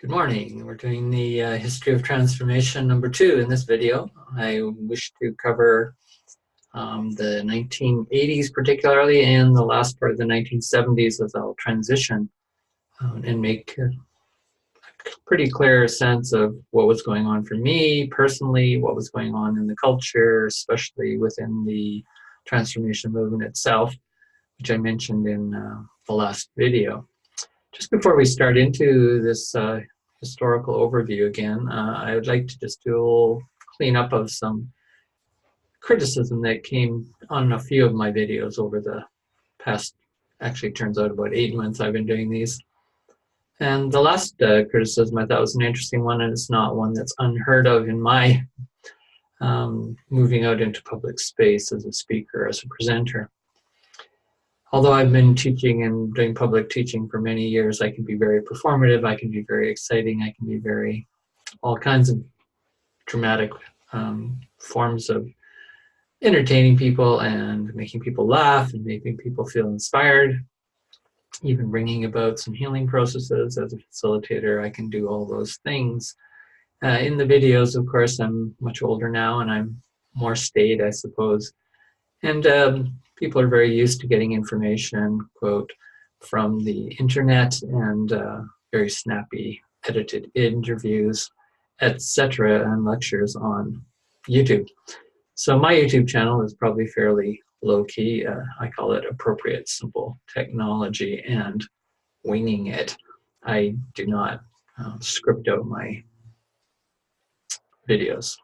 Good morning. We're doing the history of transformation number 2 in this video. I wish to cover the 1980s particularly and the last part of the 1970s as I'll transition and make a pretty clear sense of what was going on for me personally, what was going on in the culture, especially within the transformation movement itself, which I mentioned in the last video. Just before we start into this historical overview again, I would like to just do a little cleanup of some criticism that came on a few of my videos over the past, actually it turns out about 8 months I've been doing these. And the last criticism I thought was an interesting one, and it's not one that's unheard of in my moving out into public space as a speaker, as a presenter. Although I've been teaching and doing public teaching for many years, I can be very performative, I can be very exciting, I can be very, all kinds of dramatic forms of entertaining people and making people laugh and making people feel inspired, even bringing about some healing processes. As a facilitator, I can do all those things. In the videos, of course, I'm much older now and I'm more staid, I suppose. And people are very used to getting information, quote, from the internet and very snappy edited interviews, etc., and lectures on YouTube. So my YouTube channel is probably fairly low-key. I call it appropriate simple technology and winging it. I do not script out my videos.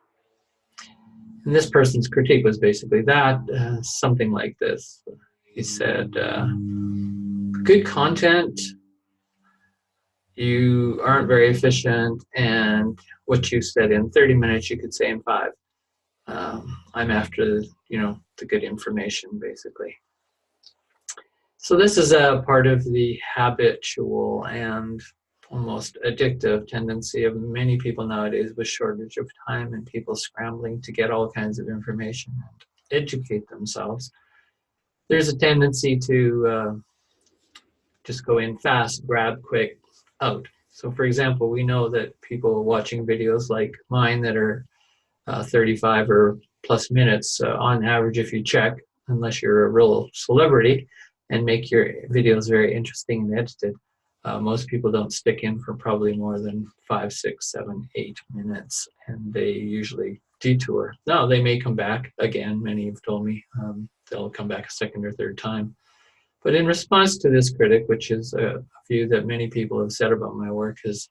And this person's critique was basically that, something like this. He said, good content, you aren't very efficient, and what you said in 30 minutes you could say in 5. I'm after, the good information, basically. So this is a part of the habitual and almost addictive tendency of many people nowadays with shortage of time and people scrambling to get all kinds of information and educate themselves. There's a tendency to just go in fast, grab quick, out. So for example, we know that people watching videos like mine that are 35 or plus minutes on average, if you check, unless you're a real celebrity and make your videos very interesting and edited, most people don't stick in for probably more than 5, 6, 7, 8 minutes, and they usually detour. Now, they may come back again. Many have told me they'll come back a second or third time. But in response to this critic, which is a view that many people have said about my work, is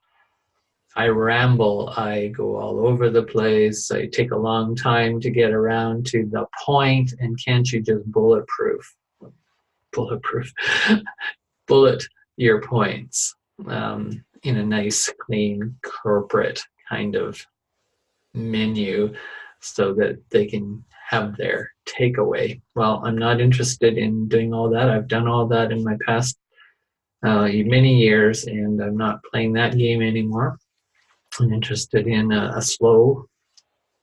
I ramble, I go all over the place, I take a long time to get around to the point, and can't you just bullet your points in a nice, clean, corporate kind of menu so that they can have their takeaway. Well, I'm not interested in doing all that. I've done all that in my past many years, and I'm not playing that game anymore. I'm interested in a slow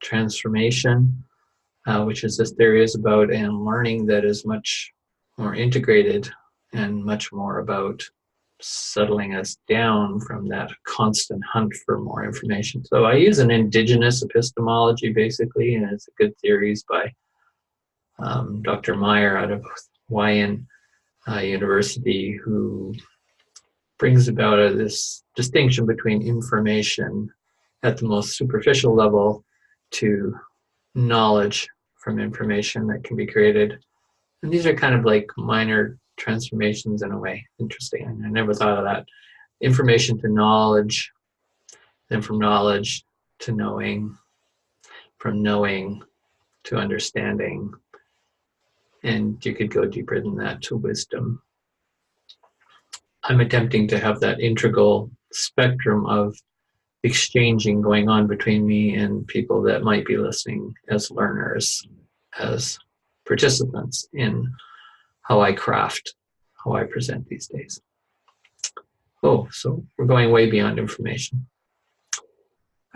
transformation, which is this theory is about, and learning that is much more integrated and much more about settling us down from that constant hunt for more information. So I use an indigenous epistemology, basically, and it's a good theories by Dr. Meyer out of Hawaiian University, who brings about this distinction between information at the most superficial level to knowledge from information that can be created. And these are kind of like minor transformations in a way. Interesting. I never thought of that. Information to knowledge, then from knowledge to knowing, from knowing to understanding. And you could go deeper than that to wisdom. I'm attempting to have that integral spectrum of exchanging going on between me and people that might be listening as learners, as participants in how I craft, how I present these days. Oh, so we're going way beyond information.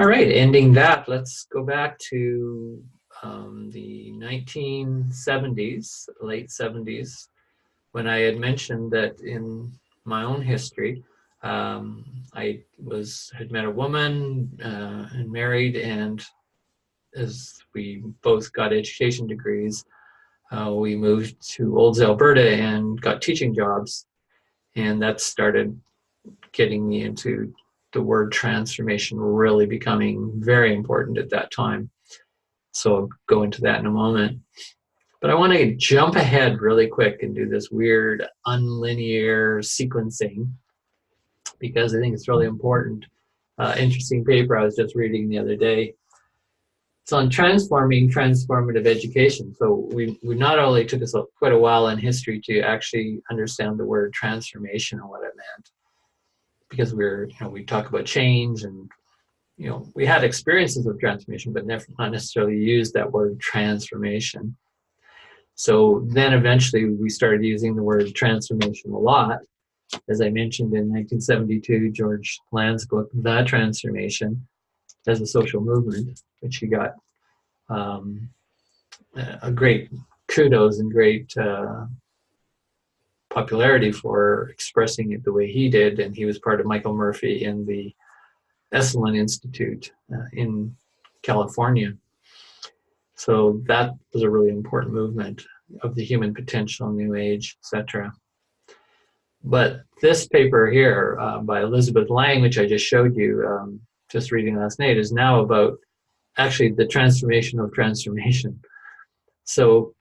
All right, ending that, let's go back to the 1970s, late 70s, when I had mentioned that in my own history, I had met a woman and married, and as we both got education degrees, we moved to Olds, Alberta, and got teaching jobs, and that started getting me into the word transformation really becoming very important at that time. So I'll go into that in a moment. But I want to jump ahead really quick and do this weird unlinear sequencing because I think it's really important. Interesting paper I was just reading the other day. It's on transforming transformative education. So we not only took us quite a while in history to actually understand the word transformation and what it meant, because we talk about change and we had experiences of transformation, but never not necessarily used that word transformation. So then eventually we started using the word transformation a lot. As I mentioned in 1972, George Land's book, The Transformation, as a social movement, which he got a great kudos and great popularity for expressing it the way he did. And he was part of Michael Murphy in the Esalen Institute in California. So that was a really important movement of the human potential, New Age, etc. But this paper here by Elizabeth Lang, which I just showed you, just reading last night, is now about actually the transformation of transformation. So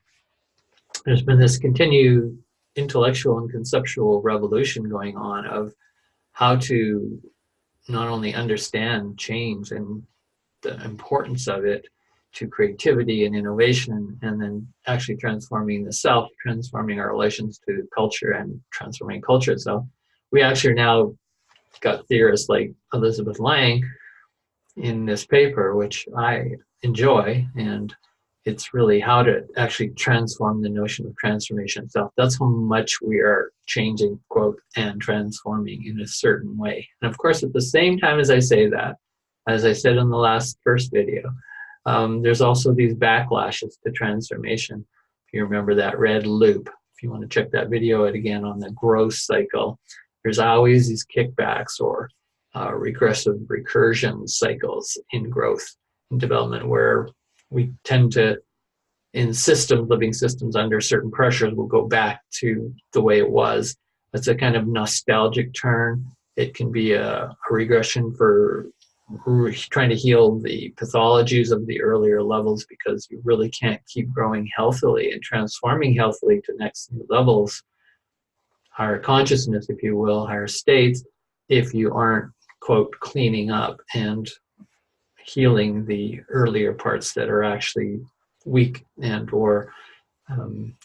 there's been this continued intellectual and conceptual revolution going on of how to not only understand change and the importance of it to creativity and innovation, and then actually transforming the self, transforming our relations to culture and transforming culture itself. We actually now got theorists like Elizabeth Lang in this paper, which I enjoy, and it's really how to actually transform the notion of transformation itself. That's how much we are changing, quote, and transforming in a certain way. And of course, at the same time as I say that, as I said in the first video, there's also these backlashes to transformation. If you remember that red loop, if you want to check that video out again on the growth cycle, there's always these kickbacks or regressive recursion cycles in growth and development, where we tend to, in living systems under certain pressures, will go back to the way it was. It's a kind of nostalgic turn. It can be a regression for trying to heal the pathologies of the earlier levels, because you really can't keep growing healthily and transforming healthily to next new levels, higher consciousness, if you will, higher states, if you aren't, quote, cleaning up and healing the earlier parts that are actually weak and or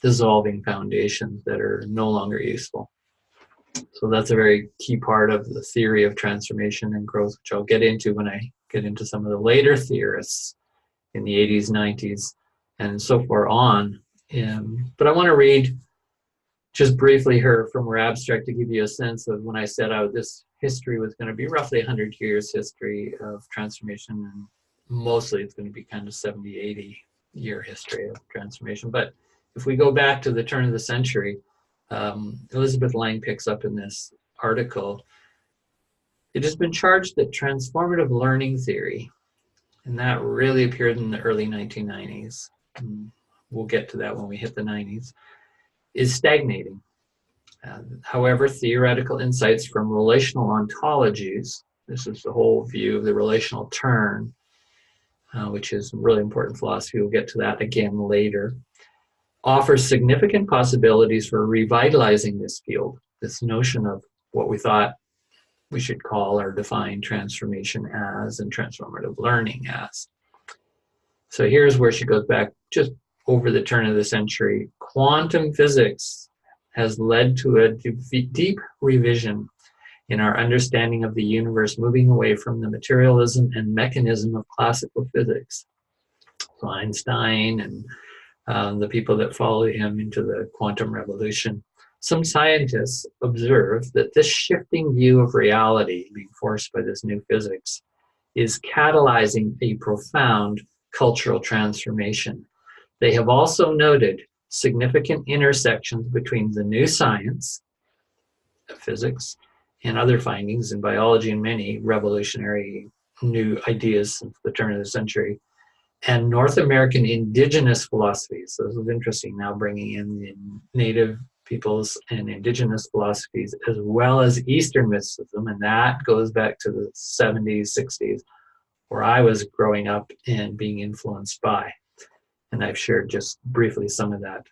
dissolving foundations that are no longer useful. So that's a very key part of the theory of transformation and growth, which I'll get into when I get into some of the later theorists in the 80s, 90s, and so far on. But I want to read just briefly her from her abstract to give you a sense of when I set out this history was going to be roughly 100 years history of transformation, and mostly it's going to be kind of 70, 80 year history of transformation. But if we go back to the turn of the century, Elizabeth Lang picks up in this article, it has been charged that transformative learning theory, and that really appeared in the early 1990s, we'll get to that when we hit the 90s, is stagnating. However, theoretical insights from relational ontologies, this is the whole view of the relational turn, which is really important philosophy, we'll get to that again later, offers significant possibilities for revitalizing this field, this notion of what we thought we should call or define transformation as and transformative learning as. So here's where she goes back just over the turn of the century. Quantum physics has led to a deep revision in our understanding of the universe, moving away from the materialism and mechanism of classical physics. So Einstein and the people that follow him into the quantum revolution. Some scientists observe that this shifting view of reality being forced by this new physics is catalyzing a profound cultural transformation. They have also noted significant intersections between the new science of physics and other findings in biology and many revolutionary new ideas since the turn of the century, and North American indigenous philosophies. So this is interesting, now bringing in the native peoples and indigenous philosophies, as well as Eastern mysticism, and that goes back to the 70s, 60s, where I was growing up and being influenced by. And I've shared just briefly some of that.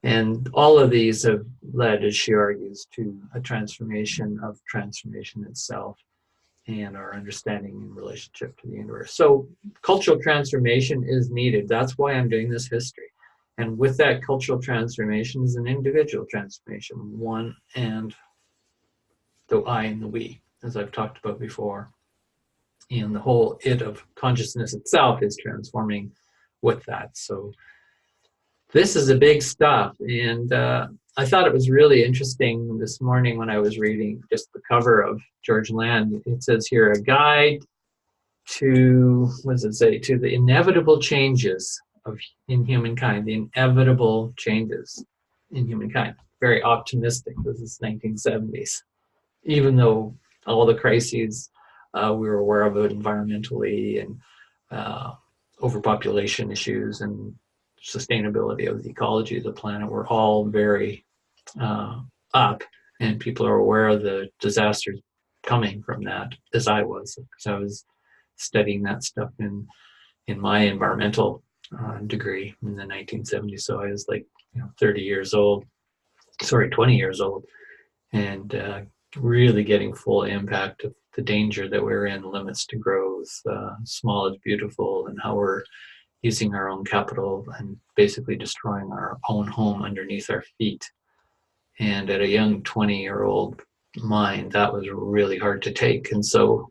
And all of these have led, as she argues, to a transformation of transformation itself and our understanding in relationship to the universe. So cultural transformation is needed. That's why I'm doing this history. And with that cultural transformation is an individual transformation, one and the I and the we, as I've talked about before. And the whole it of consciousness itself is transforming with that. So this is a big stuff. And I thought it was really interesting this morning when I was reading just the cover of George Land. It says here, a guide to, what does it say, to the inevitable changes in humankind, the inevitable changes in humankind. Very optimistic. This is 1970s. Even though all the crises we were aware of it environmentally and overpopulation issues and sustainability of the ecology of the planet were all very up, and people are aware of the disasters coming from that, as I was, because I was studying that stuff in my environmental degree in the 1970s. So I was like 20 years old, and really getting full impact of the danger that we're in, limits to growth, small is beautiful, and how we're using our own capital and basically destroying our own home underneath our feet. And at a young 20-year-old mind, that was really hard to take. And so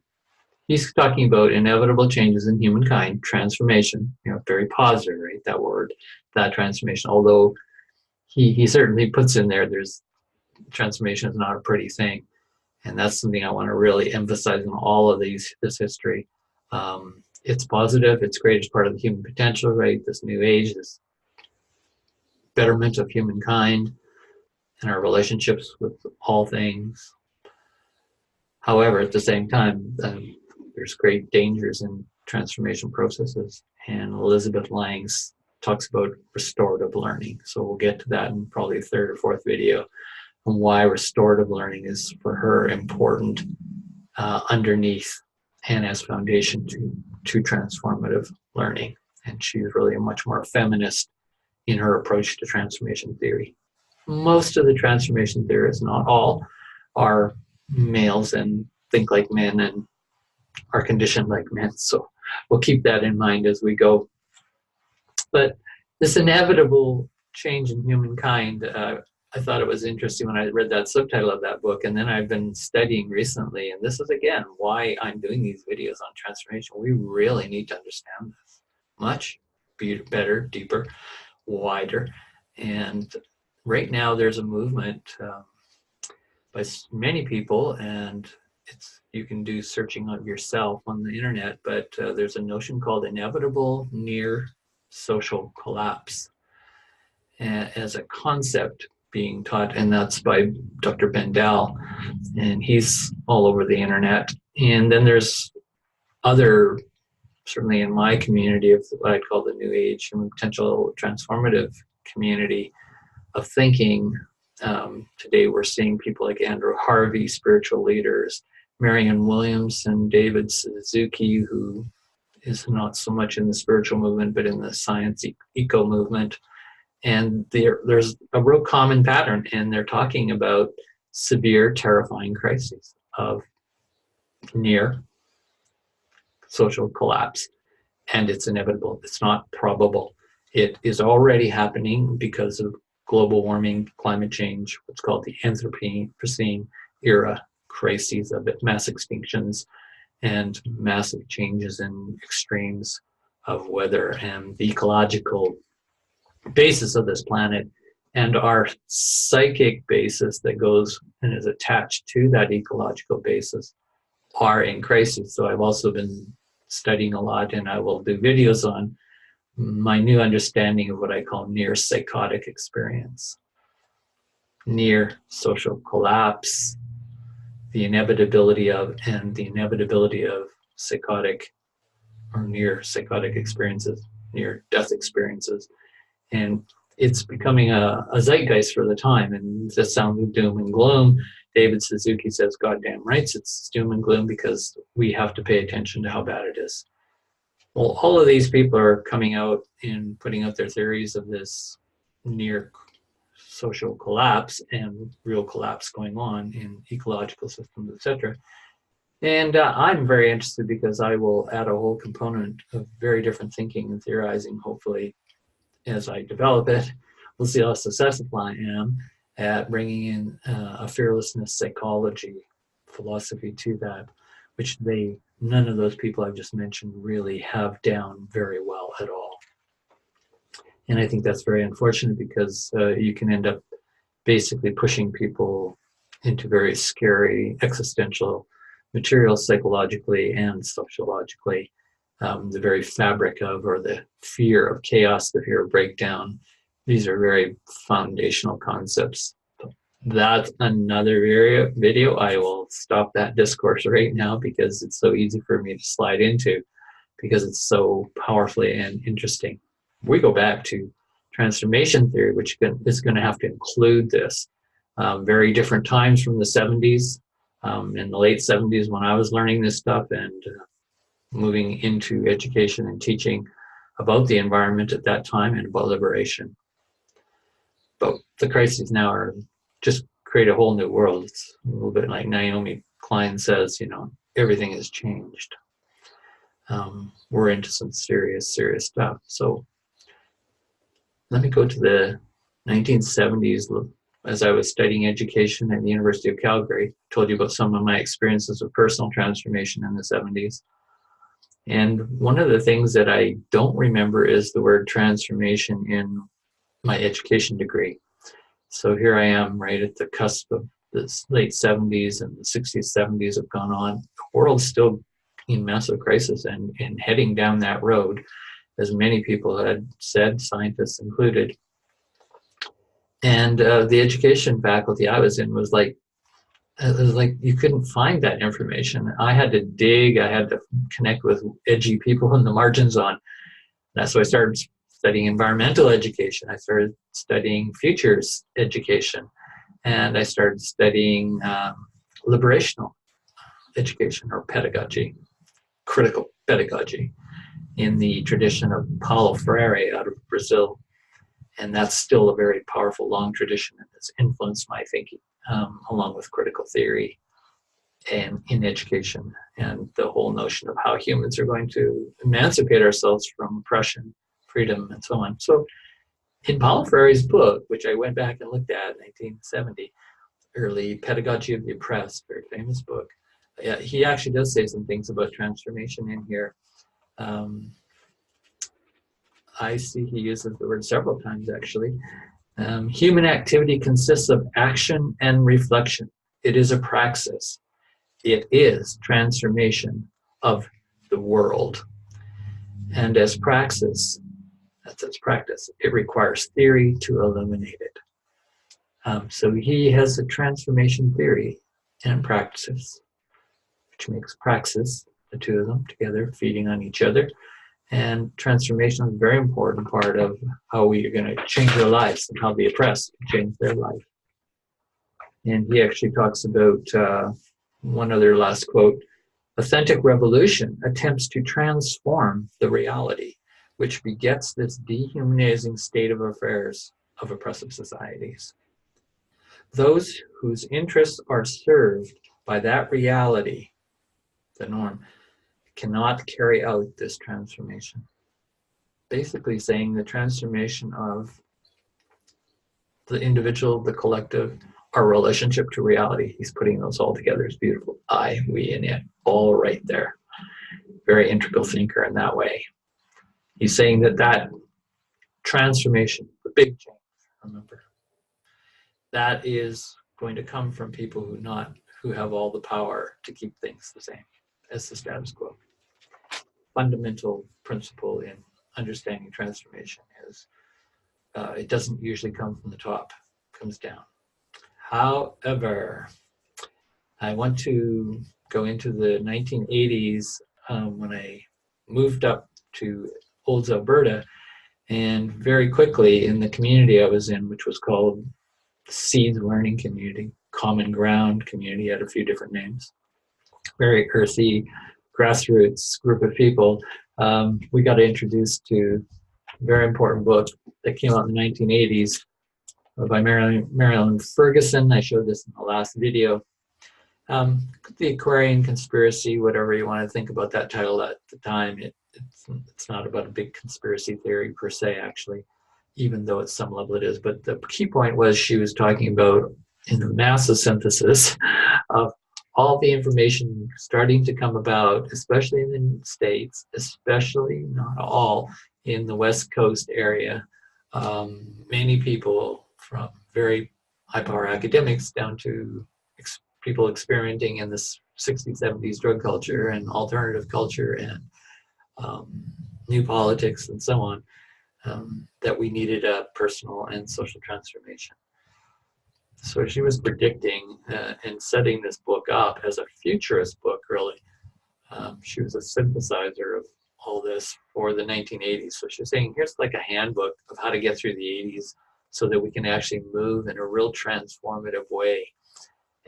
he's talking about inevitable changes in humankind, transformation, very positive, right? That word, that transformation, although he certainly puts in there's transformation is not a pretty thing. And that's something I want to really emphasize in all of this history. It's positive, it's great, it's part of the human potential, right? This new age, this betterment of humankind and our relationships with all things. However, at the same time, there's great dangers in transformation processes. And Elizabeth Langs talks about restorative learning. So we'll get to that in probably the third or fourth video, and why restorative learning is for her important underneath and as foundation to transformative learning. And she's really a much more feminist in her approach to transformation theory. Most of the transformation theorists, not all, are males and think like men and are conditioned like men. So we'll keep that in mind as we go. But this inevitable change in humankind, I thought it was interesting when I read that subtitle of that book, and then I've been studying recently, and this is again why I'm doing these videos on transformation. We really need to understand this much better, deeper, wider. And right now there's a movement by many people, and you can do searching on yourself on the internet, but there's a notion called inevitable near social collapse as a concept being taught, and that's by Dr. Bendel, and he's all over the internet. And then there's other, certainly in my community of what I call the New Age and potential transformative community of thinking. Today we're seeing people like Andrew Harvey, spiritual leaders, Marianne Williamson, David Suzuki, who is not so much in the spiritual movement, but in the science eco movement. And there's a real common pattern, and they're talking about severe, terrifying crises of near social collapse. And it's inevitable. It's not probable. It is already happening because of global warming, climate change, what's called the Anthropocene era crises of mass extinctions and massive changes in extremes of weather and the ecological basis of this planet and our psychic basis that goes and is attached to that ecological basis are in crisis. So I've also been studying a lot, and I will do videos on my new understanding of what I call near psychotic experience, near social collapse, the inevitability of and the inevitability of psychotic or near psychotic experiences, near death experiences. And it's becoming a zeitgeist for the time. And the sound of doom and gloom, David Suzuki says, goddamn rights, it's doom and gloom because we have to pay attention to how bad it is. Well, all of these people are coming out and putting out their theories of this near social collapse and real collapse going on in ecological systems, etc. And I'm very interested because I will add a whole component of very different thinking and theorizing, hopefully, as I develop it. We'll see how successful I am at bringing in a fearlessness psychology philosophy to that, which none of those people I've just mentioned really have down very well at all. And I think that's very unfortunate because you can end up basically pushing people into very scary existential material psychologically and sociologically. The very fabric of, or the fear of chaos, the fear of breakdown. These are very foundational concepts. That's another video. I will stop that discourse right now because it's so easy for me to slide into because it's so powerfully and interesting. We go back to transformation theory, which is going to have to include this. Very different times from the 70s, in the late 70s when I was learning this stuff and moving into education and teaching about the environment at that time and about liberation. But the crises now are just create a whole new world. It's a little bit like Naomi Klein says, everything has changed. We're into some serious stuff. So let me go to the 1970s. As I was studying education at the University of Calgary, I told you about some of my experiences of personal transformation in the 70s. And one of the things that I don't remember is the word transformation in my education degree. So here I am right at the cusp of the late 70s, and the 60s, 70s have gone on. The world's still in massive crisis and heading down that road, as many people had said, scientists included. And the education faculty I was in was like, it was like you couldn't find that information. I had to dig, I had to connect with edgy people in the margins on. That's why I started studying environmental education. I started studying futures education. And I started studying liberational education or pedagogy, critical pedagogy, in the tradition of Paulo Freire out of Brazil. And that's still a very powerful, long tradition that's influenced my thinking, along with critical theory and in education and the whole notion of how humans are going to emancipate ourselves from oppression, freedom, and so on. So in Paulo Freire's book, which I went back and looked at in 1970, early Pedagogy of the Oppressed, very famous book, he actually does say some things about transformation in here. I see he uses the word several times, actually. Human activity consists of action and reflection. It is a praxis. It is transformation of the world. And as praxis, that's its practice, it requires theory to illuminate it. So he has a transformation theory and practice, which makes praxis, the two of them together, feeding on each other. And transformation is a very important part of how we are going to change our lives and how the oppressed change their life. And he actually talks about one other last quote: authentic revolution attempts to transform the reality, which begets this dehumanizing state of affairs of oppressive societies. Those whose interests are served by that reality, the norm, cannot carry out this transformation. Basically saying the transformation of the individual, the collective, our relationship to reality. He's putting those all together. It's beautiful. I, we, and it, all right there. Very integral thinker in that way. He's saying that transformation, the big change, remember, that is going to come from people who have all the power to keep things the same as the status quo. Fundamental principle in understanding transformation is it doesn't usually come from the top, it comes down. However, I want to go into the 1980s when I moved up to Olds, Alberta, and very quickly in the community I was in, which was called Seeds Learning Community, Common Ground Community, had a few different names, very earthy, grassroots group of people. We got introduced to a very important book that came out in the 1980s by Marilyn Ferguson. I showed this in the last video. The Aquarian Conspiracy, whatever you want to think about that title at the time, it's not about a big conspiracy theory per se, actually, even though at some level it is. But the key point was she was talking about in the massive synthesis of all the information starting to come about, especially in the States, especially not all in the West Coast area. Many people from very high power academics down to people experimenting in this 60s, 70s drug culture and alternative culture and new politics and so on, that we needed a personal and social transformation. So she was predicting and setting this book up as a futurist book, really. She was a synthesizer of all this for the 1980s. So she's saying, here's like a handbook of how to get through the 80s so that we can actually move in a real transformative way.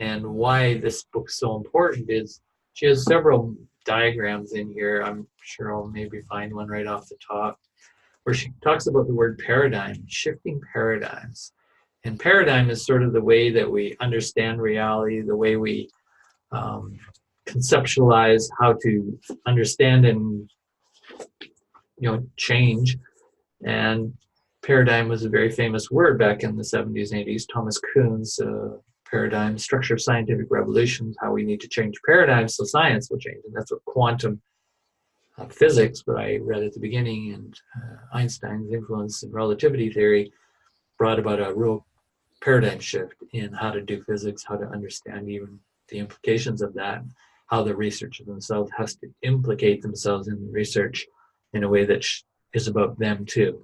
And why this book's so important is she has several diagrams in here. I'm sure I'll maybe find one right off the top, where she talks about the word paradigm, shifting paradigms. And paradigm is sort of the way that we understand reality, the way we conceptualize how to understand and change. And paradigm was a very famous word back in the 70s and 80s. Thomas Kuhn's paradigm, structure of scientific revolutions, how we need to change paradigms so science will change. And that's what quantum physics, what I read at the beginning, and Einstein's influence in relativity theory brought about a real paradigm shift in how to do physics, how to understand even the implications of that, how the researcher themselves has to implicate themselves in the research in a way that is about them too.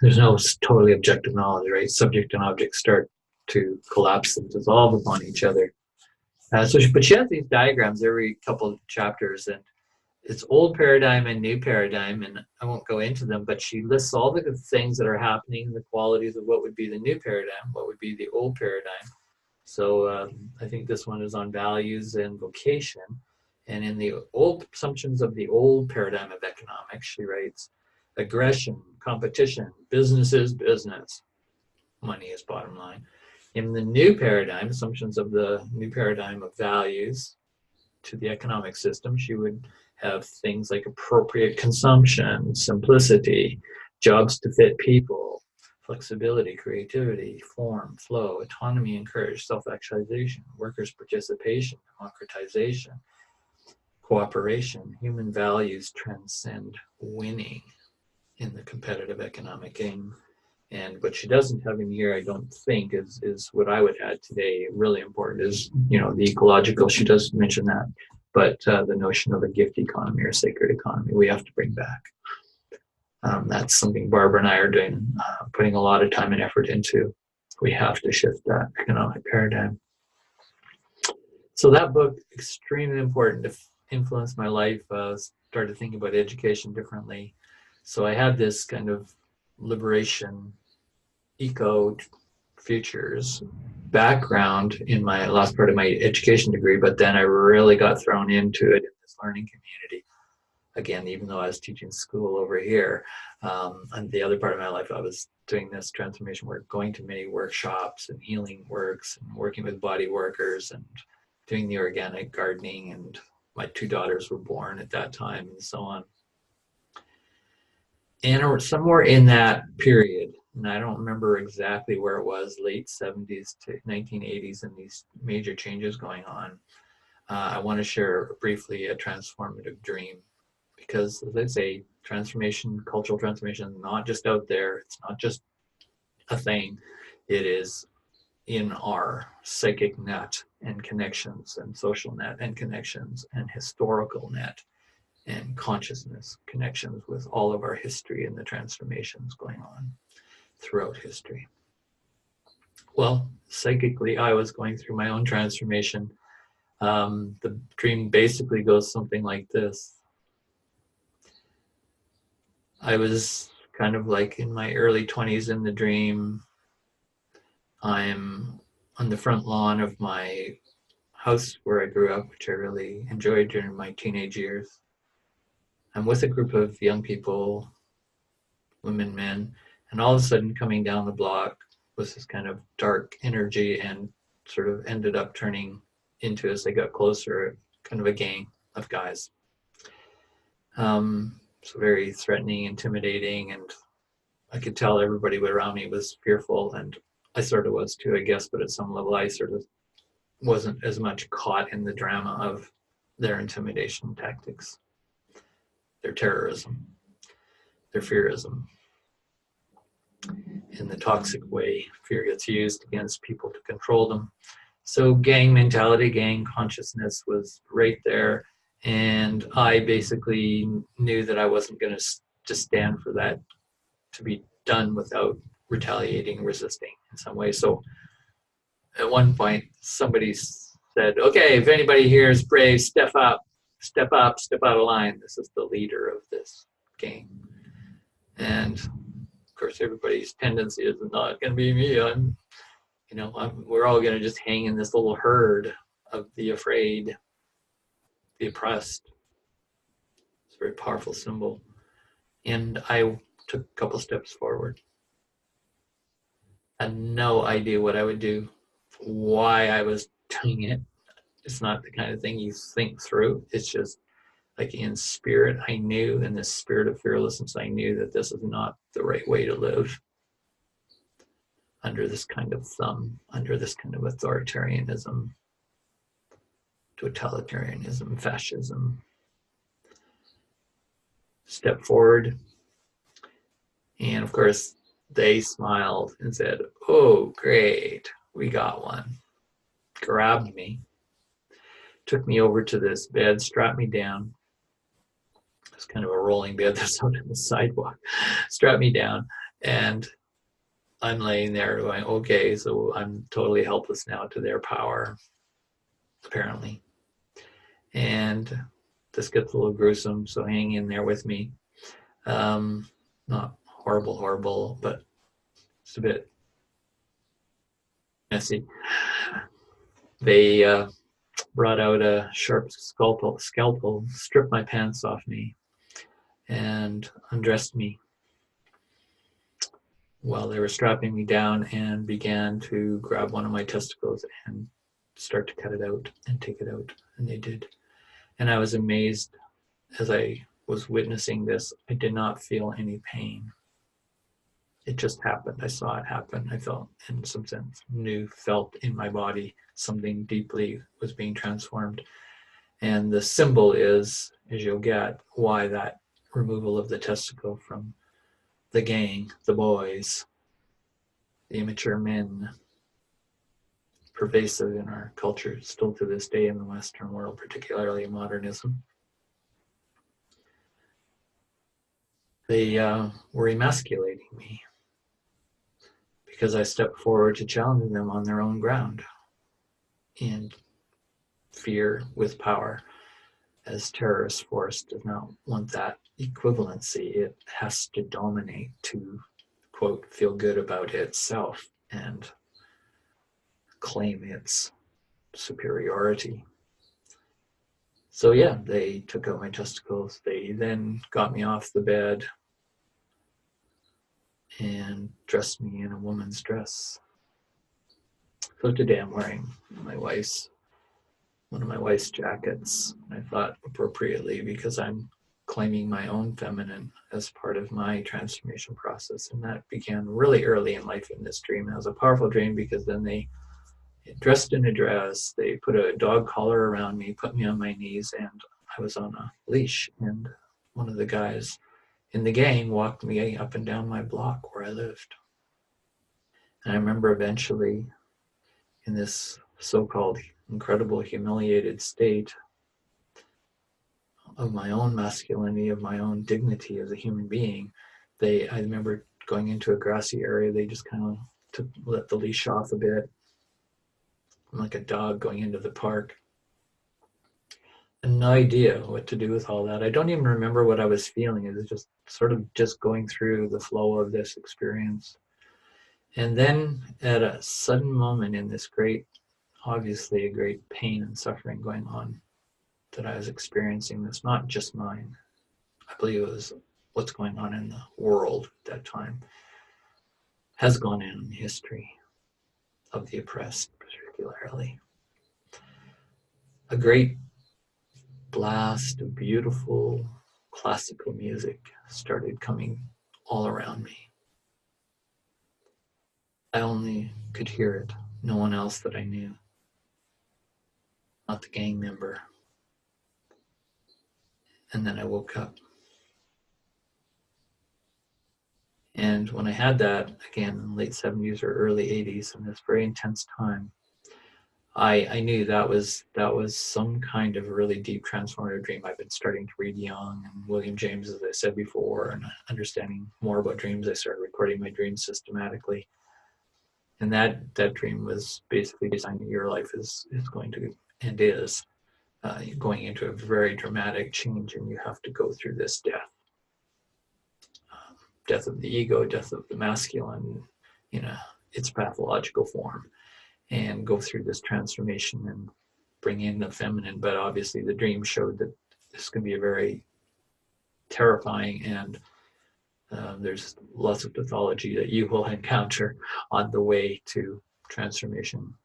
There's no totally objective knowledge, right? Subject and object start to collapse and dissolve upon each other. But she has these diagrams every couple of chapters, and it's old paradigm and new paradigm, and I won't go into them, but she lists all the good things that are happening, the qualities of what would be the new paradigm, what would be the old paradigm. So I think this one is on values and vocation. And in the old assumptions of the old paradigm of economics, she writes, aggression, competition, business is business, money is bottom line. In the new paradigm, assumptions of the new paradigm of values to the economic system, she would have things like appropriate consumption, simplicity, jobs to fit people, flexibility, creativity, form, flow, autonomy, encourage, self-actualization, workers' participation, democratization, cooperation, human values transcend winning in the competitive economic game. And what she doesn't have in here, I don't think, is what I would add today, really important, is, the ecological, she does mention that, but the notion of a gift economy or sacred economy, we have to bring back. That's something Barbara and I are doing, putting a lot of time and effort into. We have to shift that economic paradigm. So that book, extremely important to influence my life, started thinking about education differently. So I had this kind of liberation, eco futures background in my last part of my education degree, but then I really got thrown into it in this learning community. Again, even though I was teaching school over here, and the other part of my life, I was doing this transformation work, going to many workshops and healing works and working with body workers and doing the organic gardening, and my 2 daughters were born at that time and so on. And somewhere in that period, and I don't remember exactly where it was, late 70s to 1980s, and these major changes going on, I want to share briefly a transformative dream. Because, as I say, transformation, cultural transformation, is not just out there. It's not just a thing. It is in our psychic net and connections and social net and connections and historical net and consciousness connections with all of our history and the transformations going on throughout history. Well, psychically, I was going through my own transformation The dream basically goes something like this. I was kind of like in my early 20s in the dream. I'm on the front lawn of my house where I grew up, which I really enjoyed during my teenage years. I'm with a group of young people, women, men, and all of a sudden coming down the block was this kind of dark energy and sort of ended up turning into, as they got closer, kind of a gang of guys. So very threatening, intimidating, and I could tell everybody around me was fearful, and I sort of was too, I guess, but at some level I sort of wasn't as much caught in the drama of their intimidation tactics, their terrorism, their fearism. In the toxic way, fear gets used against people to control them. So gang mentality, gang consciousness was right there. And I basically knew that I wasn't going to just stand for that to be done without retaliating, resisting in some way. So at one point, somebody said, okay, if anybody here is brave, step up, step up, step out of line. This is the leader of this gang. And of course, everybody's tendency is not going to be me. We're all going to just hang in this little herd of the afraid, the oppressed. It's a very powerful symbol. And I took a couple steps forward. I had no idea what I would do, why I was doing it. It's not the kind of thing you think through. It's just like in spirit, I knew, in this spirit of fearlessness, I knew that this is not the right way to live under this kind of thumb, under this kind of authoritarianism, totalitarianism, fascism. Step forward. And of course, they smiled and said, oh, great, we got one. Grabbed me, took me over to this bed, strapped me down. It's kind of a rolling bed that's out on the sidewalk. Strapped me down, and I'm laying there going, okay, so I'm totally helpless now to their power, apparently. And this gets a little gruesome, so hang in there with me. Not horrible, but it's a bit messy. They brought out a sharp scalpel, stripped my pants off me, and undressed me while they were strapping me down, and began to grab one of my testicles and start to cut it out and take it out. And they did. And I was amazed as I was witnessing this. I did not feel any pain. It just happened. I saw it happen. I felt, in some sense, felt in my body something deeply was being transformed. And the symbol is, as you'll get, why that removal of the testicle from the gang, the boys, the immature men, pervasive in our culture, still to this day in the Western world, particularly modernism. They were emasculating me because I stepped forward to challenge them on their own ground. And fear with power, as terrorist force, does not want that equivalency. It has to dominate to, quote, feel good about itself and claim its superiority. So yeah, they took out my testicles. They then got me off the bed and dressed me in a woman's dress. So today I'm wearing one of my wife's jackets. I thought appropriately, because I'm claiming my own feminine as part of my transformation process. And that began really early in life in this dream. It was a powerful dream because then they dressed in a dress, they put a dog collar around me, put me on my knees, and I was on a leash. And one of the guys in the gang walked me up and down my block where I lived. And I remember eventually, in this so-called incredible humiliated state of my own masculinity, of my own dignity as a human being, I remember going into a grassy area, they just kind of let the leash off a bit, like a dog going into the park. no idea what to do with all that. I don't even remember what I was feeling. It was just sort of just going through the flow of this experience. And then at a sudden moment in this great, obviously a great pain and suffering going on that I was experiencing, that's not just mine. I believe it was what's going on in the world at that time, has gone in history of the oppressed, particularly. A great blast of beautiful classical music started coming all around me. I only could hear it, no one else that I knew, not the gang member. And then I woke up. And when I had that, again, in the late 70s or early 80s, in this very intense time, I knew that was some kind of really deep transformative dream. I've been starting to read Jung and William James, as I said before, and understanding more about dreams. I started recording my dreams systematically. And that dream was basically designed that your life is going to, and is, going into a very dramatic change, and you have to go through this death. Death of the ego, death of the masculine, its pathological form, and go through this transformation and bring in the feminine. But obviously the dream showed that this can be a very terrifying, and there's lots of pathology that you will encounter on the way to transformation.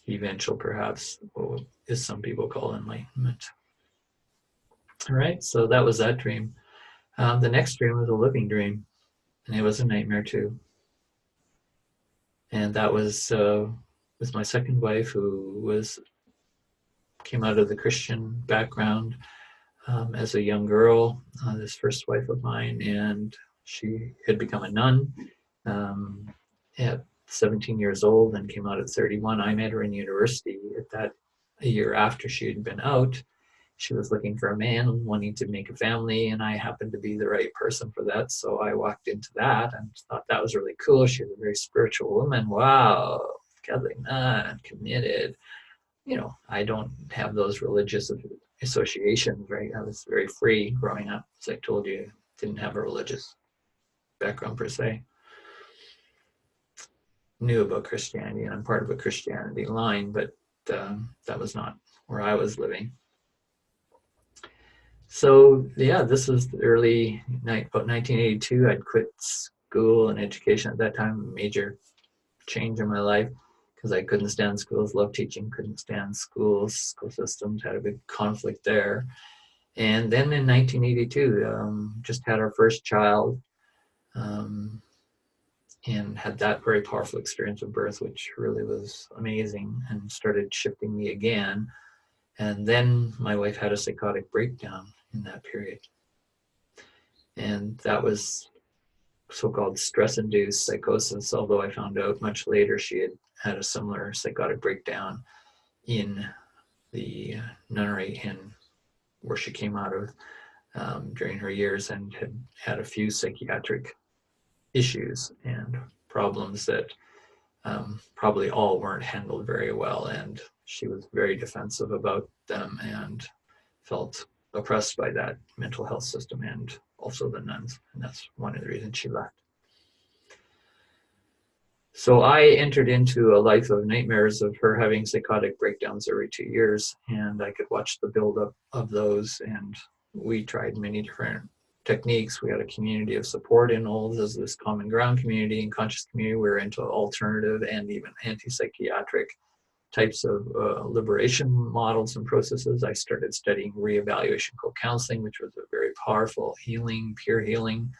Eventual, perhaps, what is some people call enlightenment. All right, so that was that dream. The next dream was a living dream, and it was a nightmare too. And that was with my second wife, who came out of the Christian background as a young girl, this first wife of mine, and she had become a nun at 17 years old and came out at 31. I met her in university a year after she had been out. She was looking for a man, wanting to make a family, and I happened to be the right person for that. So I walked into that and thought that was really cool. She was a very spiritual woman. Wow, Catholic nun, committed. I don't have those religious associations, right? I was very free growing up. As I told you, didn't have a religious background per se. Knew about Christianity, and I'm part of a Christianity line, but that was not where I was living. So yeah, this was the about 1982. I'd quit school and education at that time, a major change in my life, because I couldn't stand schools, loved teaching, couldn't stand schools, school systems, had a big conflict there. And then in 1982, just had our first child, and had that very powerful experience of birth, which really was amazing and started shifting me again. And then my wife had a psychotic breakdown in that period. And that was so-called stress-induced psychosis, although I found out much later she had a similar psychotic breakdown in the nunnery where she came out of during her years, and had a few psychiatric issues and problems that probably all weren't handled very well, and she was very defensive about them and felt oppressed by that mental health system and also the nuns, and that's one of the reasons she left. So I entered into a life of nightmares of her having psychotic breakdowns every 2 years, and I could watch the buildup of those, and we tried many different techniques. We had a community of support in Olds as this common ground community and conscious community. We were into alternative and even anti-psychiatric types of liberation models and processes. I started studying reevaluation co-counseling, which was a very powerful healing, peer healing,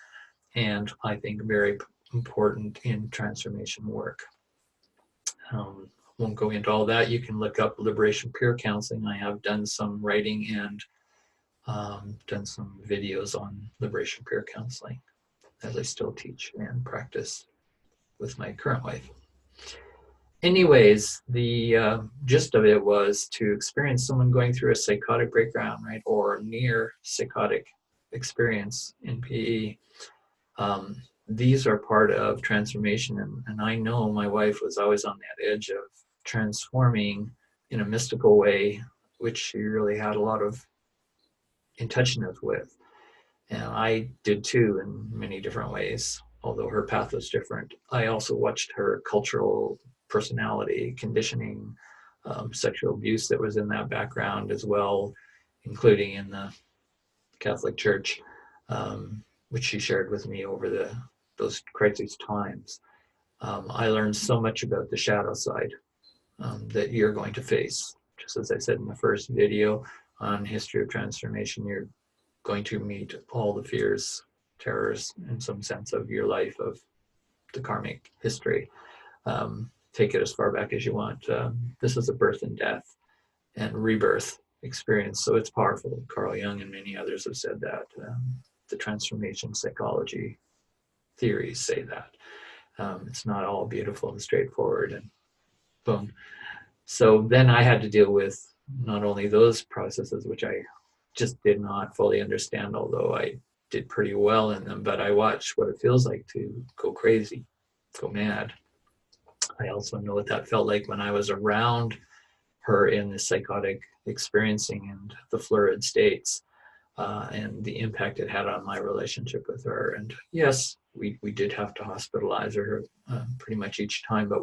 and I think very important in transformation work. Won't go into all that. You can look up liberation peer counseling. I have done some writing and done some videos on liberation peer counseling, as I still teach and practice with my current wife. Anyways, the gist of it was to experience someone going through a psychotic breakdown, right, or near psychotic experience in PE. These are part of transformation, and I know my wife was always on that edge of transforming in a mystical way which she really had a lot of in touchness with. And I did too in many different ways, although her path was different. I also watched her cultural personality, conditioning, sexual abuse that was in that background as well, including in the Catholic Church, which she shared with me over those crisis times. I learned so much about the shadow side that you're going to face. Just as I said in the first video on history of transformation, you're going to meet all the fears, terrors, in some sense of your life, of the karmic history. Take it as far back as you want. This is a birth and death and rebirth experience, so it's powerful. Carl Jung and many others have said that. The transformation psychology theories say that. It's not all beautiful and straightforward and boom. So then I had to deal with not only those processes, which I just did not fully understand, although I did pretty well in them, but I watched what it feels like to go crazy, go mad. I also know what that felt like when I was around her in the psychotic experiencing and the florid states, and the impact it had on my relationship with her. And yes, we did have to hospitalize her pretty much each time, but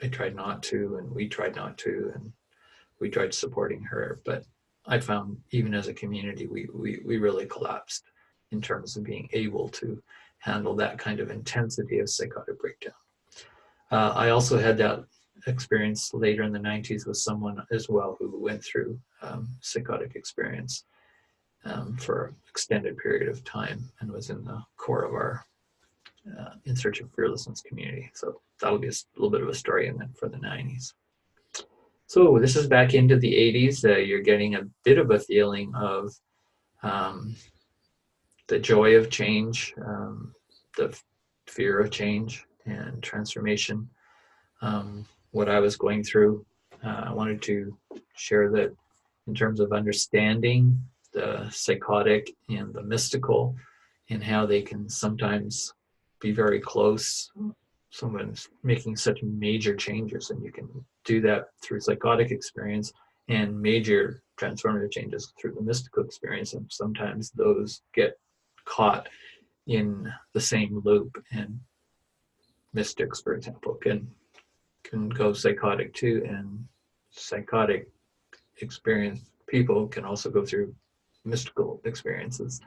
I tried not to, and we tried not to, and we tried supporting her. But I found even as a community, we really collapsed in terms of being able to handle that kind of intensity of psychotic breakdown. I also had that experience later in the 90s with someone as well who went through psychotic experience for an extended period of time and was in the core of our In Search of Fearlessness community. So that'll be a little bit of a story in for the 90s. So this is back into the 80s. You're getting a bit of a feeling of the joy of change, the fear of change and transformation. What I was going through, I wanted to share that in terms of understanding the psychotic and the mystical and how they can sometimes be very close. Someone's making such major changes, and you can do that through psychotic experience and major transformative changes through the mystical experience. And sometimes those get caught in the same loop, and mystics, for example, can go psychotic too, and psychotic experience people can also go through mystical experiences.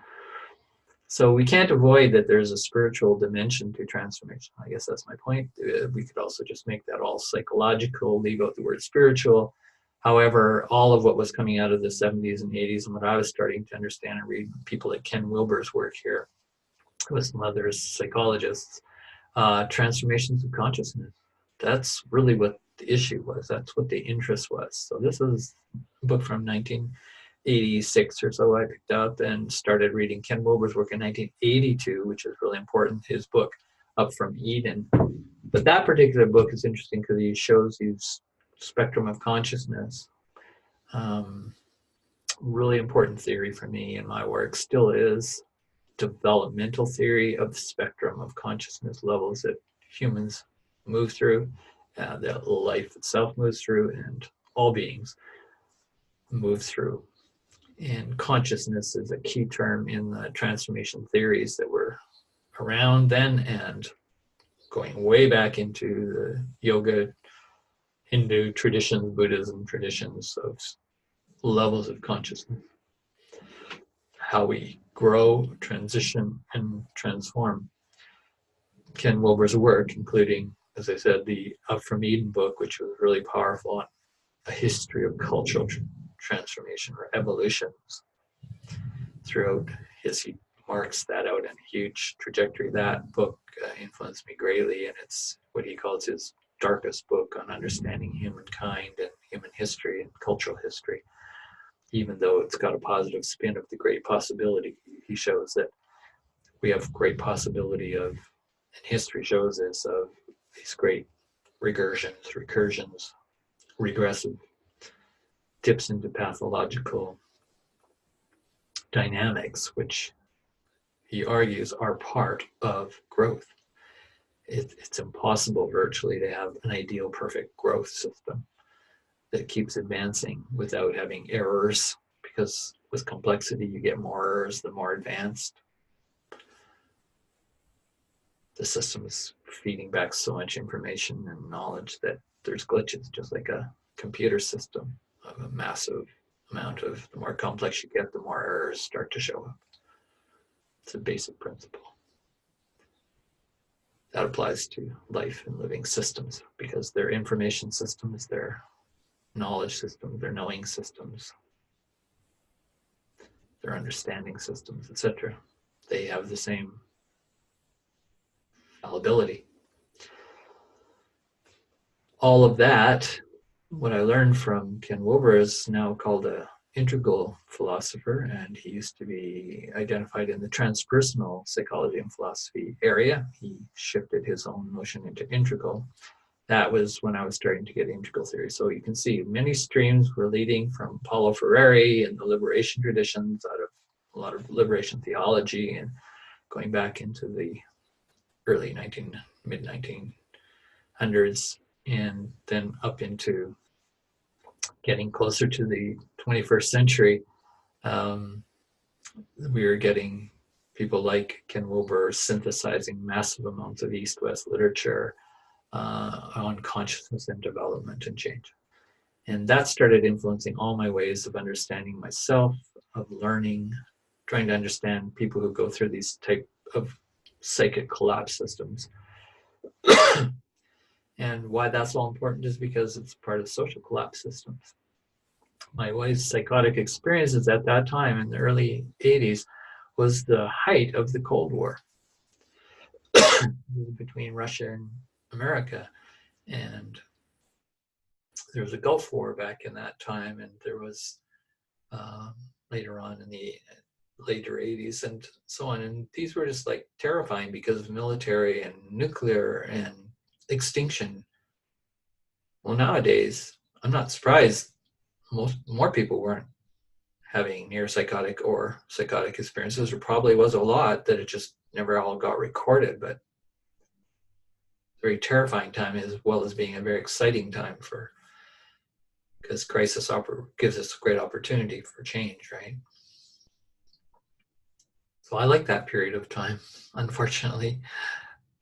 So we can't avoid that there's a spiritual dimension to transformation. I guess that's my point. We could also just make that all psychological, leave out the word spiritual. However, all of what was coming out of the 70s and 80s and what I was starting to understand and read people like Ken Wilber's work here with some others, psychologists, transformations of consciousness. That's really what the issue was. That's what the interest was. So this is a book from 1986 or so I picked up and started reading Ken Wilber's work in 1982, which is really important, his book, Up from Eden. But that particular book is interesting because he shows you spectrum of consciousness. Really important theory for me in my work, still is developmental theory of the spectrum of consciousness levels that humans move through, that life itself moves through, and all beings move through. And consciousness is a key term in the transformation theories that were around then and going way back into the yoga, Hindu traditions, Buddhism traditions of levels of consciousness. How we grow, transition, and transform. Ken Wilber's work, including, as I said, the Up from Eden book, which was really powerful on a history of cultural transformation or evolutions throughout he marks that out in a huge trajectory. That book influenced me greatly, and it's what he calls his darkest book on understanding humankind and human history and cultural history. Even though it's got a positive spin of the great possibility, he shows that we have great possibility of, and history shows this, of these great recursions, regressive tips into pathological dynamics, which he argues are part of growth. It's impossible virtually to have an ideal perfect growth system. that keeps advancing without having errors, because with complexity you get more errors the more advanced the system is, feeding back so much information and knowledge that there's glitches, just like a computer system of a massive amount of, the more complex you get, the more errors start to show up. It's a basic principle. That applies to life and living systems, because their information systems, their knowledge systems, their knowing systems, their understanding systems, etc. They have the same fallibility. All of that, what I learned from Ken Wilber, is now called a integral philosopher, and he used to be identified in the transpersonal psychology and philosophy area. He shifted his own notion into integral. That was when I was starting to get integral theory. So you can see many streams were leading from Paulo Freire and the liberation traditions, out of a lot of liberation theology, and going back into the mid 1900s, and then up into getting closer to the 21st century. We were getting people like Ken Wilber synthesizing massive amounts of East-West literature on consciousness and development and change. And that started influencing all my ways of understanding myself, of learning, trying to understand people who go through these type of psychic collapse systems. And why that's all important is because it's part of social collapse systems. My wife's psychotic experiences at that time in the early 80s was the height of the Cold War between Russia and America. And there was a Gulf War back in that time, and there was later on in the later 80s and so on. And these were just like terrifying because of military and nuclear and extinction. Well, nowadays, I'm not surprised more people weren't having near psychotic or psychotic experiences. There probably was a lot that it just never all got recorded, but very terrifying time as well as being a very exciting time, for because crisis gives us a great opportunity for change, right? So I like that period of time. Unfortunately,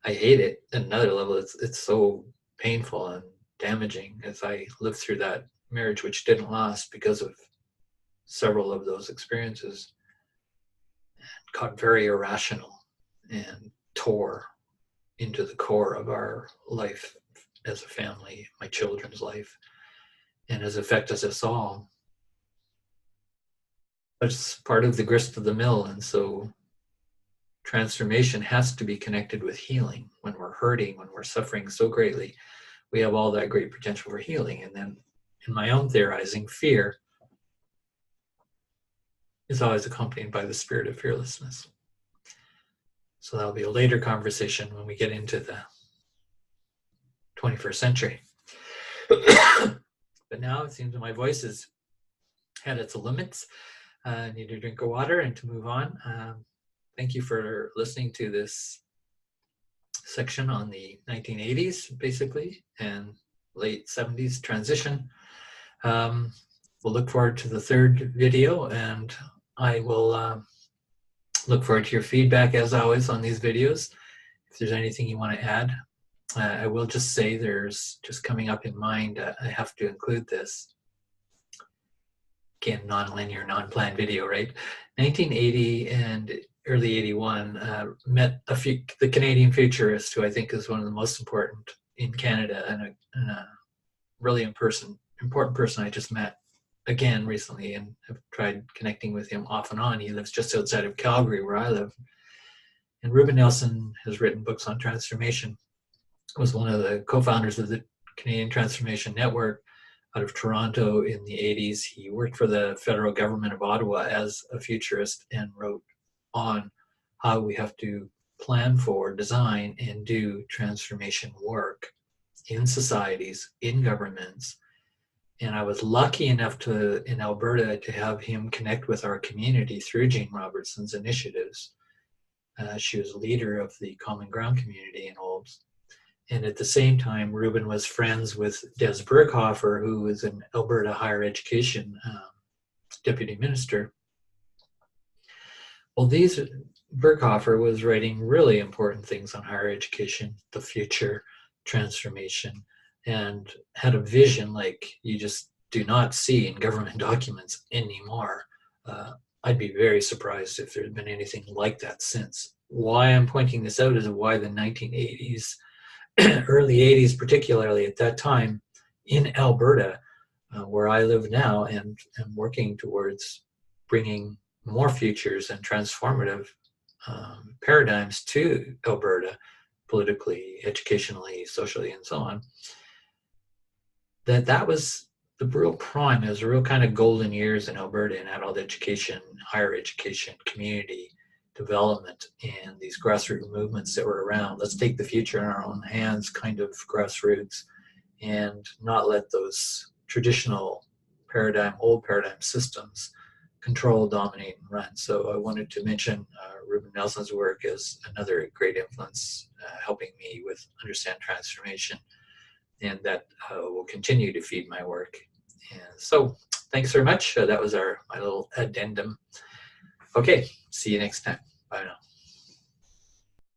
I hate it. At another level, it's so painful and damaging, as I lived through that marriage, which didn't last because of several of those experiences, and got very irrational and tore into the core of our life as a family, my children's life, and has affected us all. But it's part of the grist of the mill, and so transformation has to be connected with healing. When we're hurting, when we're suffering so greatly, we have all that great potential for healing. And then in my own theorizing, fear is always accompanied by the spirit of fearlessness. So that'll be a later conversation when we get into the 21st century. But now it seems that my voice has had its limits. I need a drink of water and to move on. Thank you for listening to this section on the 1980s, basically, and late 70s transition. We'll look forward to the third video, and I will look forward to your feedback, as always, on these videos. If there's anything you want to add, I will just say there's just coming up in mind, I have to include this. Again, non-linear, non-planned video, right? 1980 and early 81 met the Canadian futurist, who I think is one of the most important in Canada, and a really important person I just met again recently, and have tried connecting with him off and on. He lives just outside of Calgary, where I live. And Ruben Nelson has written books on transformation, was one of the co-founders of the Canadian Transformation Network out of Toronto in the 80s. He worked for the federal government of Ottawa as a futurist and wrote on how we have to plan for, design, and do transformation work in societies, in governments. And I was lucky enough in Alberta to have him connect with our community through Jane Robertson's initiatives. She was a leader of the Common Ground community in Olds. And at the same time, Reuben was friends with Des Burkhofer, who was an Alberta higher education deputy minister. Well, Burkhofer was writing really important things on higher education, the future, transformation, and had a vision like you just do not see in government documents anymore. I'd be very surprised if there had been anything like that since. Why I'm pointing this out is why the 1980s, early 80s, particularly at that time in Alberta, where I live now and am working towards bringing more futures and transformative paradigms to Alberta, politically, educationally, socially, and so on, that was the real prime. It was a real kind of golden years in Alberta in adult education, higher education, community development, and these grassroots movements that were around. Let's take the future in our own hands kind of grassroots and not let those traditional old paradigm systems control, dominate, and run. So I wanted to mention Reuben Nelson's work as another great influence, helping me with understand transformation, and that will continue to feed my work. And so thanks very much. That was my little addendum. Okay, see you next time. Bye now.